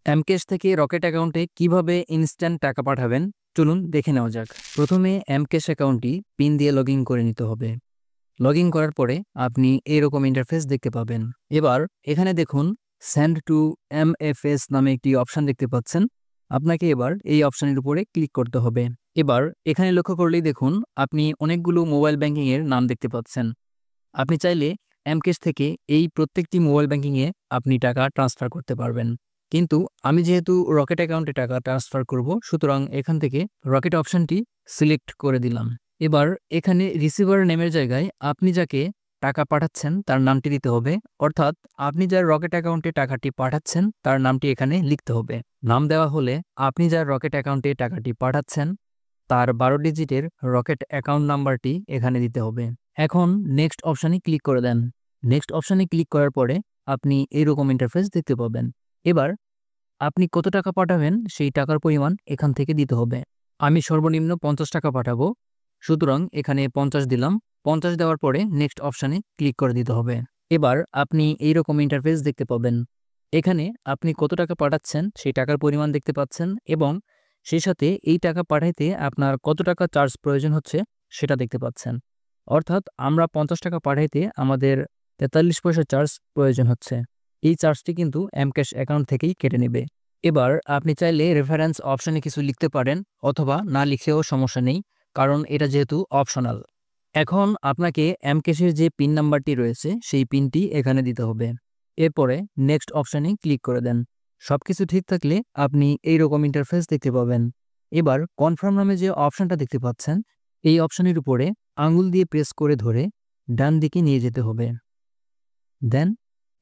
MCash থেকে rocket অ্যাকাউন্টে কিভাবে ইনস্ট্যান্ট টাকা পাঠাবেন চলুন দেখে নেওয়া যাক। প্রথমে এমক্যাশ অ্যাকাউন্টটি পিন দিয়ে লগ ইন করে নিতে হবে। লগ ইন করার পরে আপনি এরকম ইন্টারফেস দেখতে পাবেন। এবার এখানে দেখুন সেন্ড টু এমএফএস নামে একটি অপশান দেখতে পাচ্ছেন। আপনাকে এবার এই অপশানের উপরে ক্লিক করতে হবে। এবার এখানে লক্ষ্য করলেই দেখুন আপনি অনেকগুলো মোবাইল ব্যাংকিংয়ের নাম দেখতে পাচ্ছেন। আপনি চাইলে এমক্যাশ থেকে এই প্রত্যেকটি মোবাইল ব্যাংকিংয়ে আপনি টাকা ট্রান্সফার করতে পারবেন। কিন্তু আমি যেহেতু রকেট অ্যাকাউন্টে টাকা ট্রান্সফার করব, সুতরাং এখান থেকে রকেট অপশানটি সিলেক্ট করে দিলাম। এবার এখানে রিসিভার নেমের জায়গায় আপনি যাকে টাকা পাঠাচ্ছেন তার নামটি দিতে হবে, অর্থাৎ আপনি যার রকেট অ্যাকাউন্টে টাকাটি পাঠাচ্ছেন তার নামটি এখানে লিখতে হবে। নাম দেওয়া হলে আপনি যার রকেট অ্যাকাউন্টে টাকাটি পাঠাচ্ছেন তার 12 ডিজিটের রকেট অ্যাকাউন্ট নাম্বারটি এখানে দিতে হবে। এখন নেক্সট অপশানে ক্লিক করে দেন। নেক্সট অপশানে ক্লিক করার পরে আপনি এইরকম ইন্টারফেস দেখতে পাবেন। এবার আপনি কত টাকা পাঠাবেন সেই টাকার পরিমাণ এখান থেকে দিতে হবে। আমি সর্বনিম্ন 50 টাকা পাঠাবো, সুতরাং এখানে 50 দিলাম। 50 দেওয়ার পরে নেক্সট অপশানে ক্লিক করে দিতে হবে। এবার আপনি এইরকম ইন্টারফেস দেখতে পাবেন। এখানে আপনি কত টাকা পাঠাচ্ছেন সেই টাকার পরিমাণ দেখতে পাচ্ছেন এবং সেই সাথে এই টাকা পাঠাইতে আপনার কত টাকা চার্জ প্রয়োজন হচ্ছে সেটা দেখতে পাচ্ছেন। অর্থাৎ আমরা 50 টাকা পাঠাইতে আমাদের 43 পয়সা চার্জ প্রয়োজন হচ্ছে। এই চার্জটি কিন্তু এমক্যাশ অ্যাকাউন্ট থেকেই কেটে নেবে। এবার আপনি চাইলে রেফারেন্স অপশানে কিছু লিখতে পারেন অথবা না লিখেও সমস্যা নেই, কারণ এটা যেহেতু অপশনাল। এখন আপনাকে এমক্যাশের যে পিন নাম্বারটি রয়েছে সেই পিনটি এখানে দিতে হবে। এরপরে নেক্সট অপশানে ক্লিক করে দেন। সবকিছু ঠিক থাকলে আপনি এইরকম ইন্টারফেস দেখতে পাবেন। এবার কনফার্ম নামে যে অপশানটা দেখতে পাচ্ছেন এই অপশানের উপরে আঙুল দিয়ে প্রেস করে ধরে ডান দিকে নিয়ে যেতে হবে। দেন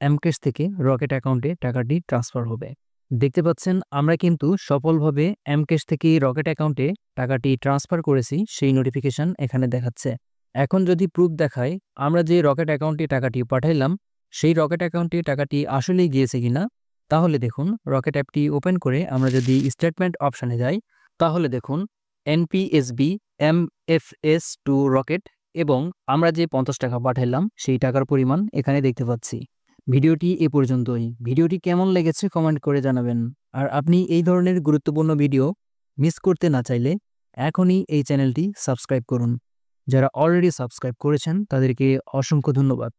এমক্যাশ থেকে রকেট অ্যাকাউন্টে টাকাটি ট্রান্সফার হবে। দেখতে পাচ্ছেন আমরা কিন্তু সফলভাবে এমক্যাশ থেকে রকেট অ্যাকাউন্টে টাকাটি ট্রান্সফার করেছি, সেই নোটিফিকেশন এখানে দেখাচ্ছে। এখন যদি প্রুফ দেখায় আমরা যে রকেট অ্যাকাউন্টে টাকাটি পাঠাইলাম সেই রকেট অ্যাকাউন্টে টাকাটি আসলেই গিয়েছে কিনা, তাহলে দেখুন রকেট অ্যাপটি ওপেন করে আমরা যদি স্টেটমেন্ট অপশানে যাই তাহলে দেখুন এনপিএসবি এমএফএস টু রকেট এবং আমরা যে 50 টাকা পাঠাইলাম সেই টাকার পরিমাণ এখানে দেখতে পাচ্ছি। ভিডিওটি এ পর্যন্তই। ভিডিওটি কেমন লেগেছে কমেন্ট করে জানাবেন। আর আপনি এই ধরনের গুরুত্বপূর্ণ ভিডিও মিস করতে না চাইলে এখনই এই চ্যানেলটি সাবস্ক্রাইব করুন। যারা অলরেডি সাবস্ক্রাইব করেছেন তাদেরকে অসংখ্য ধন্যবাদ।